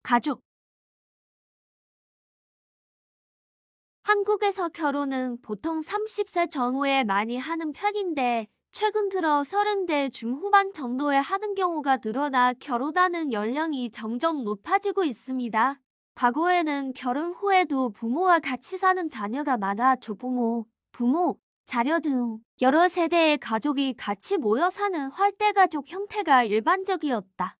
가족. 한국에서 결혼은 보통 30세 전후에 많이 하는 편인데 최근 들어 30대 중후반 정도에 하는 경우가 늘어나 결혼하는 연령이 점점 높아지고 있습니다. 과거에는 결혼 후에도 부모와 같이 사는 자녀가 많아 조부모, 부모, 자녀 등 여러 세대의 가족이 같이 모여 사는 활대가족 형태가 일반적이었다.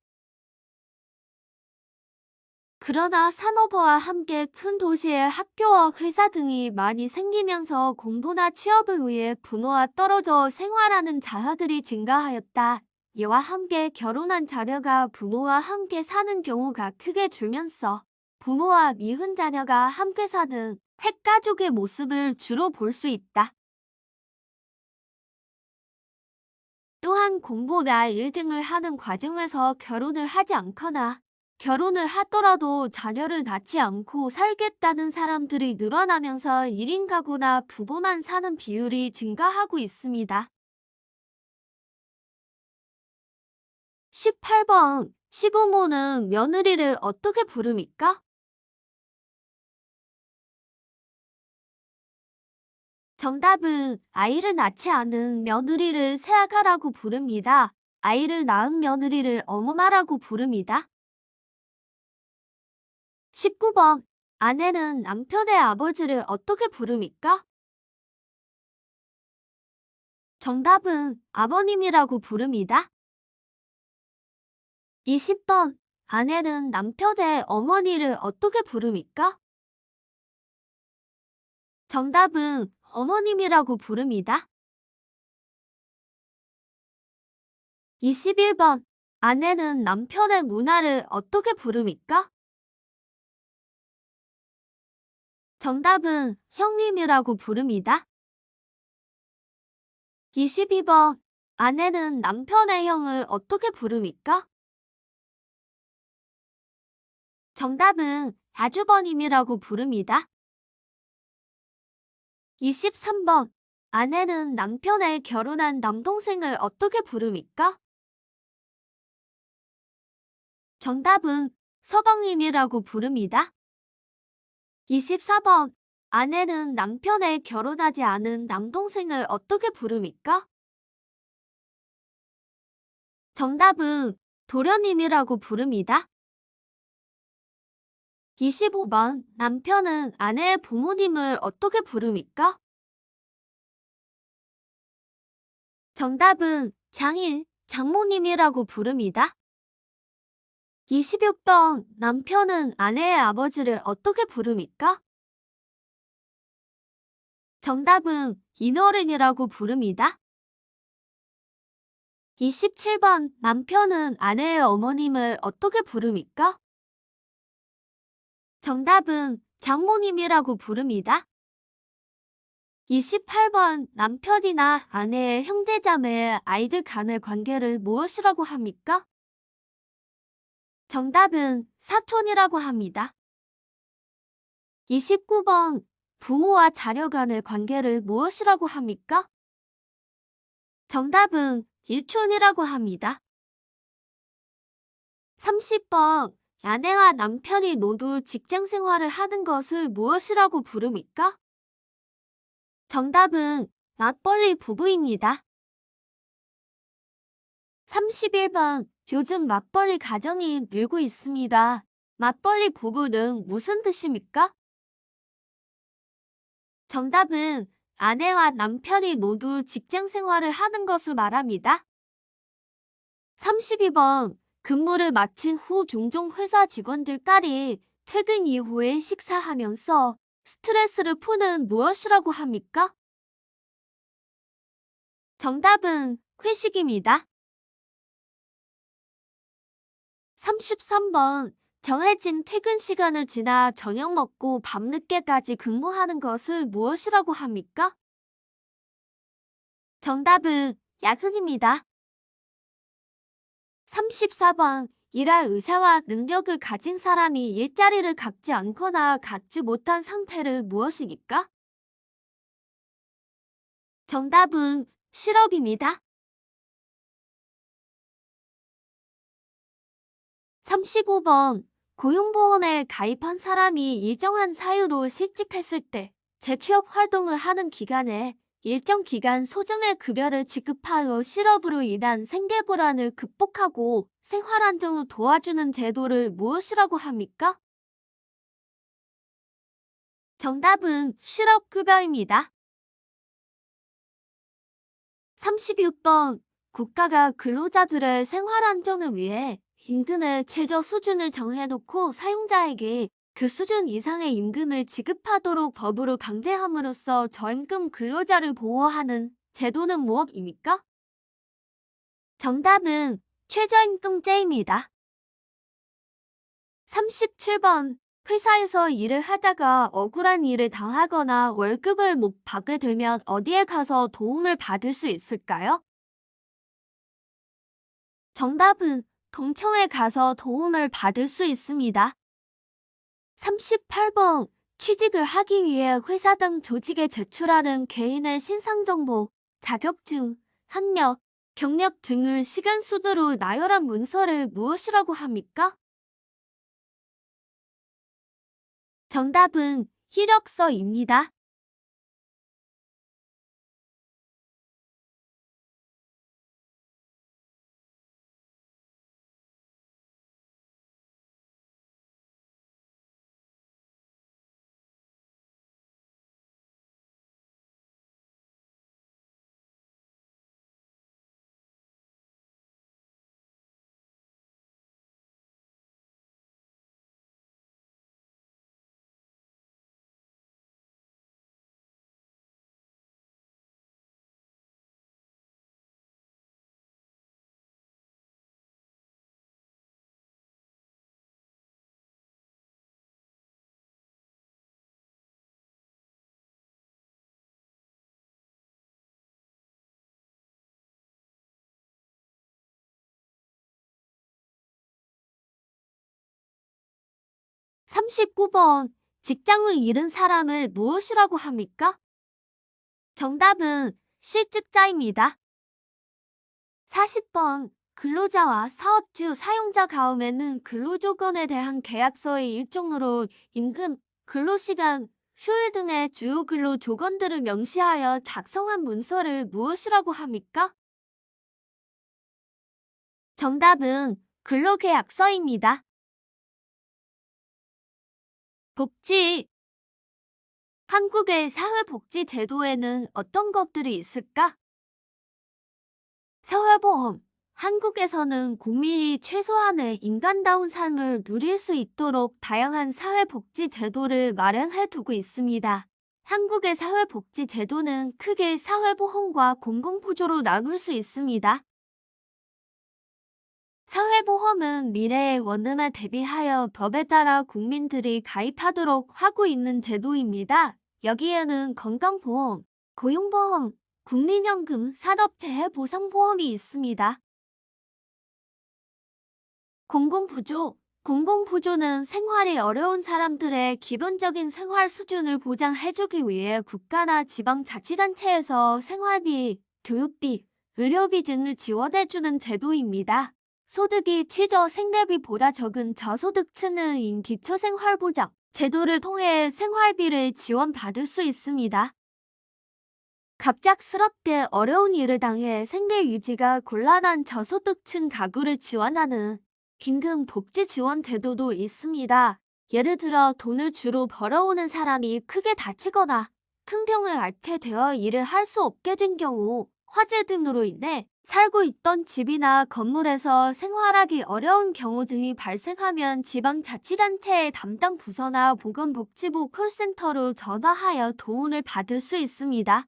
그러나 산업화와 함께 큰 도시에 학교와 회사 등이 많이 생기면서 공부나 취업을 위해 부모와 떨어져 생활하는 자녀들이 증가하였다. 이와 함께 결혼한 자녀가 부모와 함께 사는 경우가 크게 줄면서 부모와 미혼 자녀가 함께 사는 핵가족의 모습을 주로 볼 수 있다. 또한 공부나 일 등을 하는 과정에서 결혼을 하지 않거나 결혼을 하더라도 자녀를 낳지 않고 살겠다는 사람들이 늘어나면서 1인 가구나 부부만 사는 비율이 증가하고 있습니다. 18번. 시부모는 며느리를 어떻게 부릅니까? 정답은 아이를 낳지 않은 며느리를 새아가라고 부릅니다. 아이를 낳은 며느리를 어머마라고 부릅니다. 19번. 아내는 남편의 아버지를 어떻게 부릅니까? 정답은 아버님이라고 부릅니다. 20번. 아내는 남편의 어머니를 어떻게 부릅니까? 정답은 어머님이라고 부릅니다. 21번. 아내는 남편의 누나를 어떻게 부릅니까? 정답은 형님이라고 부릅니다. 22번. 아내는 남편의 형을 어떻게 부릅니까? 정답은 아주버님이라고 부릅니다. 23번. 아내는 남편의 결혼한 남동생을 어떻게 부릅니까? 정답은 서방님이라고 부릅니다. 24번. 아내는 남편의 결혼하지 않은 남동생을 어떻게 부릅니까? 정답은 도련님이라고 부릅니다. 25번. 남편은 아내의 부모님을 어떻게 부릅니까? 정답은 장인, 장모님이라고 부릅니다. 26번. 남편은 아내의 아버지를 어떻게 부릅니까? 정답은 인어른이라고 부릅니다. 27번. 남편은 아내의 어머님을 어떻게 부릅니까? 정답은 장모님이라고 부릅니다. 28번. 남편이나 아내의 형제자매의 아이들 간의 관계를 무엇이라고 합니까? 정답은 사촌이라고 합니다. 29번. 부모와 자녀 간의 관계를 무엇이라고 합니까? 정답은 일촌이라고 합니다. 30번. 아내와 남편이 모두 직장 생활을 하는 것을 무엇이라고 부릅니까? 정답은 맞벌이 부부입니다. 31번. 요즘 맞벌이 가정이 늘고 있습니다. 맞벌이 부부는 무슨 뜻입니까? 정답은 아내와 남편이 모두 직장 생활을 하는 것을 말합니다. 32번. 근무를 마친 후 종종 회사 직원들끼리 퇴근 이후에 식사하면서 스트레스를 푸는 무엇이라고 합니까? 정답은 회식입니다. 33번. 정해진 퇴근 시간을 지나 저녁 먹고 밤늦게까지 근무하는 것을 무엇이라고 합니까? 정답은 야근입니다. 34번. 일할 의사와 능력을 가진 사람이 일자리를 갖지 않거나 갖지 못한 상태를 무엇입니까? 정답은 실업입니다. 35번. 고용보험에 가입한 사람이 일정한 사유로 실직했을 때 재취업 활동을 하는 기간에 일정 기간 소정의 급여를 지급하여 실업으로 인한 생계불안을 극복하고 생활 안정을 도와주는 제도를 무엇이라고 합니까? 정답은 실업급여입니다. 36번. 국가가 근로자들의 생활 안정을 위해 임금의 최저 수준을 정해놓고 사용자에게 그 수준 이상의 임금을 지급하도록 법으로 강제함으로써 저임금 근로자를 보호하는 제도는 무엇입니까? 정답은 최저임금제입니다. 37번. 회사에서 일을 하다가 억울한 일을 당하거나 월급을 못 받게 되면 어디에 가서 도움을 받을 수 있을까요? 정답은 동청에 가서 도움을 받을 수 있습니다. 38번. 취직을 하기 위해 회사 등 조직에 제출하는 개인의 신상정보, 자격증, 학력, 경력 등을 시간 순으로 나열한 문서를 무엇이라고 합니까? 정답은 이력서입니다. 39번. 직장을 잃은 사람을 무엇이라고 합니까? 정답은 실직자입니다. 40번. 근로자와 사업주, 사용자 가움에는 근로조건에 대한 계약서의 일종으로 임금, 근로시간, 휴일 등의 주요 근로조건들을 명시하여 작성한 문서를 무엇이라고 합니까? 정답은 근로계약서입니다. 복지. 한국의 사회복지 제도에는 어떤 것들이 있을까? 사회보험. 한국에서는 국민이 최소한의 인간다운 삶을 누릴 수 있도록 다양한 사회복지 제도를 마련해 두고 있습니다. 한국의 사회복지 제도는 크게 사회보험과 공공보조로 나눌 수 있습니다. 사회보험은 미래의 원음에 대비하여 법에 따라 국민들이 가입하도록 하고 있는 제도입니다. 여기에는 건강보험, 고용보험, 국민연금, 산업재해보상보험이 있습니다. 공공보조. 공공보조는 생활이 어려운 사람들의 기본적인 생활 수준을 보장해주기 위해 국가나 지방자치단체에서 생활비, 교육비, 의료비 등을 지원해주는 제도입니다. 소득이 최저 생계비보다 적은 저소득층의 기초생활보장 제도를 통해 생활비를 지원받을 수 있습니다. 갑작스럽게 어려운 일을 당해 생계 유지가 곤란한 저소득층 가구를 지원하는 긴급 복지 지원 제도도 있습니다. 예를 들어 돈을 주로 벌어오는 사람이 크게 다치거나 큰 병을 앓게 되어 일을 할 수 없게 된 경우, 화재 등으로 인해 살고 있던 집이나 건물에서 생활하기 어려운 경우 등이 발생하면 지방자치단체의 담당 부서나 보건복지부 콜센터로 전화하여 도움을 받을 수 있습니다.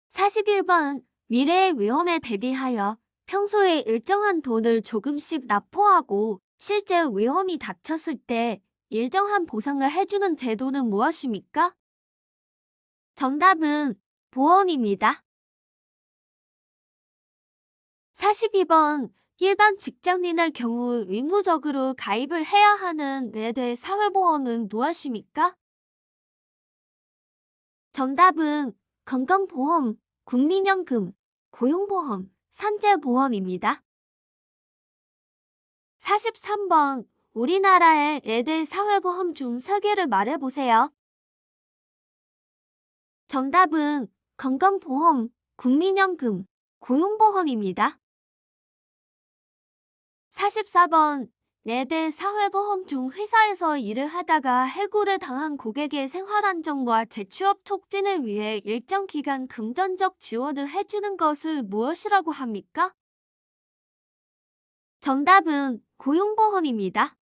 41번. 미래의 위험에 대비하여 평소에 일정한 돈을 조금씩 납부하고 실제 위험이 닥쳤을 때 일정한 보상을 해주는 제도는 무엇입니까? 정답은 보험입니다. 42번. 일반 직장인의 경우 의무적으로 가입을 해야 하는 4대 사회보험은 무엇입니까? 정답은 건강보험, 국민연금, 고용보험, 산재보험입니다. 43번. 우리나라의 애들 사회보험 중 3개를 말해보세요. 정답은 건강보험, 국민연금, 고용보험입니다. 44번. 애들 사회보험 중 회사에서 일을 하다가 해고를 당한 고객의 생활안정과 재취업 촉진을 위해 일정 기간 금전적 지원을 해주는 것을 무엇이라고 합니까? 정답은 고용보험입니다.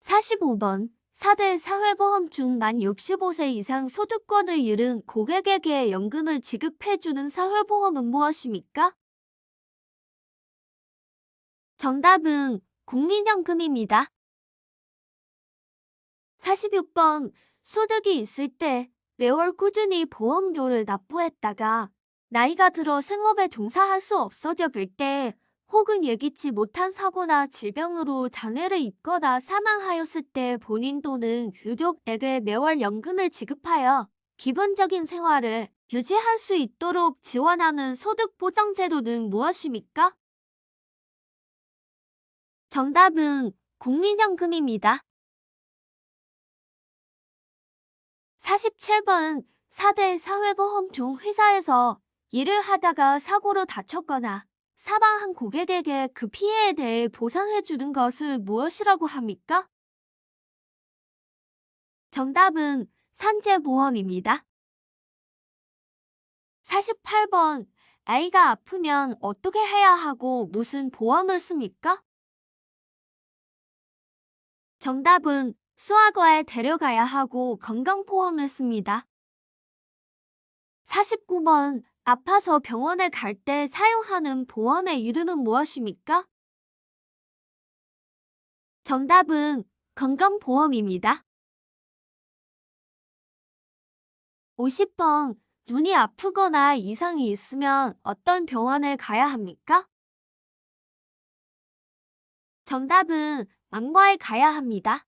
45번. 4대 사회보험 중 만 65세 이상 소득권을 잃은 고객에게 연금을 지급해주는 사회보험은 무엇입니까? 정답은 국민연금입니다. 46번. 소득이 있을 때 매월 꾸준히 보험료를 납부했다가 나이가 들어 생업에 종사할 수 없어질 때 혹은 예기치 못한 사고나 질병으로 장애를 입거나 사망하였을 때 본인 또는 유족에게 매월 연금을 지급하여 기본적인 생활을 유지할 수 있도록 지원하는 소득보장제도는 무엇입니까? 정답은 국민연금입니다. 47번. 4대 사회보험 중 회사에서 일을 하다가 사고로 다쳤거나 사망한 고객에게 그 피해에 대해 보상해주는 것을 무엇이라고 합니까? 정답은 산재보험입니다. 48번. 아이가 아프면 어떻게 해야 하고 무슨 보험을 씁니까? 정답은 수학과에 데려가야 하고 건강보험을 씁니다. 49번. 아파서 병원에 갈 때 사용하는 보험의 이름은 무엇입니까? 정답은 건강보험입니다. 50번. 눈이 아프거나 이상이 있으면 어떤 병원에 가야 합니까? 정답은 안과에 가야 합니다.